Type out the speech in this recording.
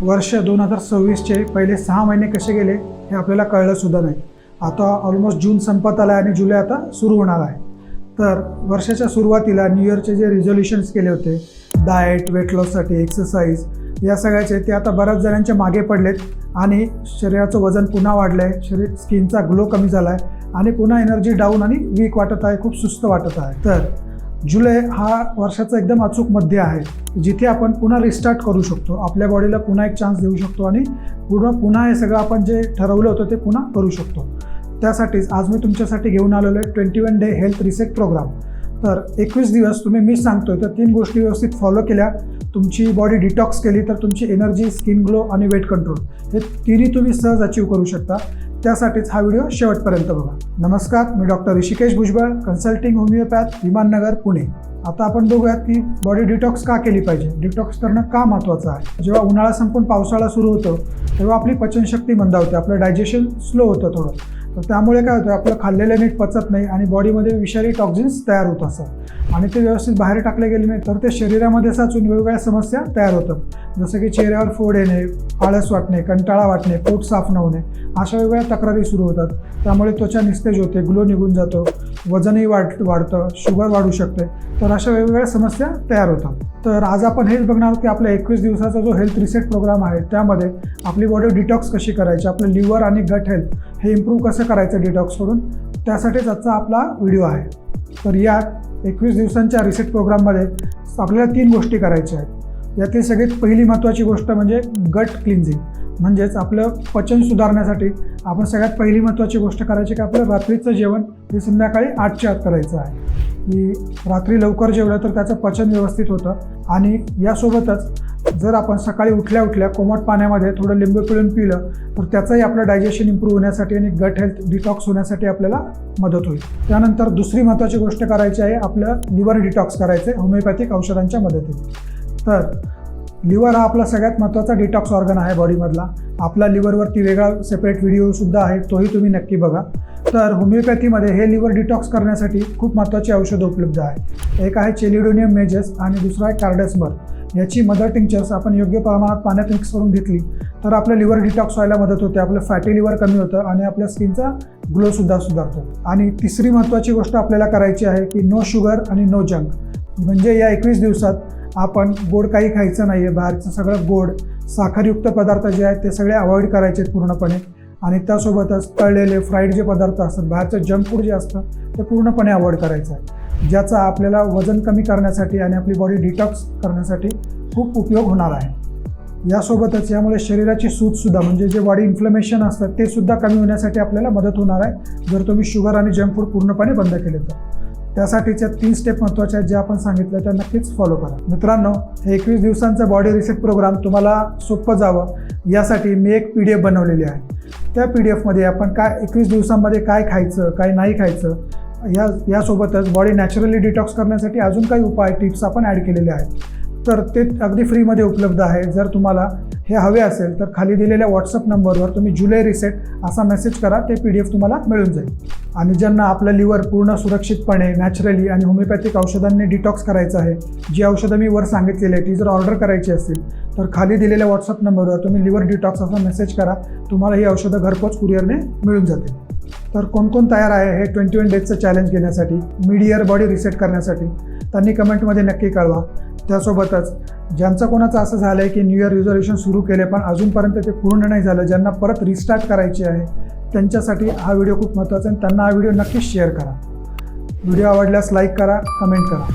वर्ष 2026चे पहिले 6 महिने कसे गेले हे आपल्याला कळलंसुद्धा नाही. आता ऑलमोस्ट जून संपत आला आहे आणि जुलै आता सुरू होणार आहे. तर वर्षाच्या सुरुवातीला न्यू इयरचे जे रिझोल्युशन्स केले होते डाएट, वेट लॉससाठी, एक्सरसाइज या सगळ्याचे ते आता बऱ्याच जणांच्या मागे पडलेत आणि शरीराचं वजन पुन्हा वाढलं आहे, स्किनचा ग्लो कमी झाला आहे आणि पुन्हा एनर्जी डाऊन आणि वीक वाटत आहे, खूप सुस्त वाटत आहे. तर जुलै हा वर्षाचा एकदम अचूक मध्य आहे जिथे आपण पुन्हा रिस्टार्ट करू शकतो, आपल्या बॉडीला पुन्हा एक चान्स देऊ शकतो आणि पुन्हा हे सगळं आपण जे ठरवलं होतं ते पुन्हा करू शकतो. त्यासाठीच आज मी तुमच्यासाठी घेऊन आलेलो आहे 21 डे हेल्थ रिसेट प्रोग्राम. तर 21 दिवस तुम्ही मी सांगतोय तर 3 गोष्टी व्यवस्थित फॉलो केल्या, तुमची बॉडी डिटॉक्स केली तर तुमची एनर्जी, स्किन ग्लो आणि वेट कंट्रोल हे तिन्ही तुम्ही सहज अचीव करू शकता. त्यासाठीच हा व्हिडिओ शेवटपर्यंत बघा. नमस्कार, मी doctor Rishikesh Bhujbal, consulting homeopath, Vimannagar, Pune. आता आपण बघूयात की बॉडी डिटॉक्स का केली पाहिजे, डिटॉक्स करणं का महत्त्वाचं आहे. जेव्हा उन्हाळा संपून पावसाळा सुरू होतो तेव्हा आपली पचनशक्ती मंदावते, आपलं डायजेशन स्लो होतं थोडं. तर त्यामुळे काय होतं, आपलं खाल्लेलं नीट पचत नाही आणि बॉडीमध्ये विषारी टॉक्झिन्स तयार होत असतात आणि ते व्यवस्थित बाहेर टाकले गेले नाही तर ते शरीरामध्ये साचून वेगवेगळ्या समस्या तयार होतात. जसं की चेहऱ्यावर फोड येणे, आळस वाटणे, कंटाळा वाटणे, पोट साफ न होणे, अशा वेगवेगळ्या तक्रारी सुरू होतात. त्यामुळे त्वचा निस्तेज होते, ग्लो निघून जातो, वजनही वाढतं, शुगर वाढू शकते. तर अशा वेगवेगळ्या समस्या तयार होतात. तर आज आपण हेच बघणार आहोत की आपल्या 21 दिवसाचा जो हेल्थ रिसेट प्रोग्राम आहे त्यामध्ये आपली बॉडी डिटॉक्स कशी करायची, आपलं लिव्हर आणि गट हेल्थ हे इम्प्रूव्ह कसं करायचं डिटॉक्स करून, त्यासाठीच आजचा आपला व्हिडिओ आहे. तर या 21 दिवसांच्या रिसेट प्रोग्राममध्ये आपल्याला 3 गोष्टी करायच्या आहेत. यातील सगळ्यात पहिली महत्त्वाची गोष्ट म्हणजे गट क्लिन्झिंग. म्हणजेच आपलं पचन सुधारण्यासाठी आपण सगळ्यात पहिली महत्त्वाची गोष्ट करायची की आपलं रात्रीचं जेवण हे संध्याकाळी 8च्या आत करायचं आहे. की रात्री लवकर जेवलं तर त्याचं पचन व्यवस्थित होतं आणि यासोबतच जर आपण सकाळी उठल्या उठल्या कोमट पाण्यामध्ये थोडं लिंबू पिळून पिलं तर त्याचंही आपलं डायजेशन इम्प्रूव्ह होण्यासाठी आणि गट हेल्थ डिटॉक्स होण्यासाठी आपल्याला मदत होईल. त्यानंतर दुसरी महत्त्वाची गोष्ट करायची आहे, आपलं लिव्हर डिटॉक्स करायचं आहे होमिओपॅथिक औषधांच्या मदतीने. तर लिव्हर हा आपला सगळ्यात महत्त्वाचा डिटॉक्स ऑर्गन आहे बॉडीमधला. आपला लिव्हरवरती वेगळा सेपरेट व्हिडिओसुद्धा आहे, तोही तुम्ही नक्की बघा. तर होमिओपॅथीमध्ये हे लिव्हर डिटॉक्स करण्यासाठी खूप महत्त्वाची औषधं उपलब्ध आहे. एक आहे चेलिडोनियम मेजस आणि दुसरा आहे कार्डेसमर. याची मदर टिंक्चर्स आपण योग्य प्रमाणात पाण्यात मिक्स करून घेतली तर आपलं लिव्हर डिटॉक्स व्हायला मदत होते, आपलं फॅटी लिव्हर कमी होतं आणि आपल्या स्किनचा ग्लोसुद्धा सुधारतो. आणि तिसरी महत्त्वाची गोष्ट आपल्याला करायची आहे की नो शुगर आणि नो जंक. म्हणजे या 21 दिवसात आपण गोड काही खायचं नाही आहे, बाहेरचं सगळं गोड साखरयुक्त पदार्थ जे आहेत ते सगळे अवॉइड करायचे आहेत पूर्णपणे. आणि त्यासोबतच तळलेले फ्राईड जे पदार्थ असतात, बाहेरचं जंक फूड जे असतं ते पूर्णपणे अवॉइड करायचं आहे, ज्याचा आपल्याला वजन कमी करण्यासाठी आणि आपली बॉडी डिटॉक्स करण्यासाठी खूप उपयोग होणार आहे. यासोबतच यामुळे शरीराची सूजसुद्धा म्हणजे जे बॉडी इन्फ्लमेशन असतात ते सुद्धा कमी होण्यासाठी आपल्याला मदत होणार आहे जर तुम्ही शुगर आणि जंक फूड पूर्णपणे बंद केले तर. त्यासाठीच्या 3 स्टेप महत्त्वाच्या आहेत, जे आपण सांगितलं त्या नक्कीच फॉलो करा. मित्रांनो, हे 21 दिवसांचा बॉडी रिसेट प्रोग्राम तुम्हाला सोपं जावं यासाठी मी एक PDF बनवलेली आहे. त्या PDFमध्ये आपण 21 दिवसांमध्ये काय खायचं, काय नाही खायचं यासोबतच बॉडी नॅचरली डिटॉक्स करण्यासाठी अजून काही उपाय, टिप्स आपण ॲड केलेले आहेत. तर ते अगदी फ्रीमध्ये उपलब्ध आहे. जर तुम्हाला हे हवे असेल तर खाली दिलेल्या व्हॉट्सअप नंबरवर तुम्ही जुलै रिसेट असा मेसेज करा, ते PDF तुम्हाला मिळून जाईल. आणि ज्यांना आपलं लिव्हर पूर्ण सुरक्षितपणे नॅचरली आणि होमिओपॅथिक औषधांनी डिटॉक्स करायचं आहे, जी औषधं मी वर सांगितलेली आहे ती जर ऑर्डर करायची असतील तर खाली दिलेल्या व्हॉट्सअप नंबरवर तुम्ही लिव्हर डिटॉक्स असा मेसेज करा, तुम्हाला ही औषधं घरपोच कुरिअरने मिळून जातील. तर कोण कोण तयार आहे हे 21 डेजचं चॅलेंज घेण्यासाठी, मिड इयर बॉडी रिसेट करण्यासाठी, त्यांनी कमेंटमध्ये नक्की कळवा. त्यासोबतच ज्यांचं कोणाचं असं झालं आहे की न्यू इयर रिझोल्युशन सुरू केले पण अजूनपर्यंत ते पूर्ण नाही झालं, ज्यांना परत रिस्टार्ट करायचे आहे त्यांच्यासाठी हा व्हिडिओ खूप महत्त्वाचा आहे. त्यांना हा व्हिडिओ नक्कीच शेअर करा. व्हिडिओ आवडल्यास लाईक करा, कमेंट करा.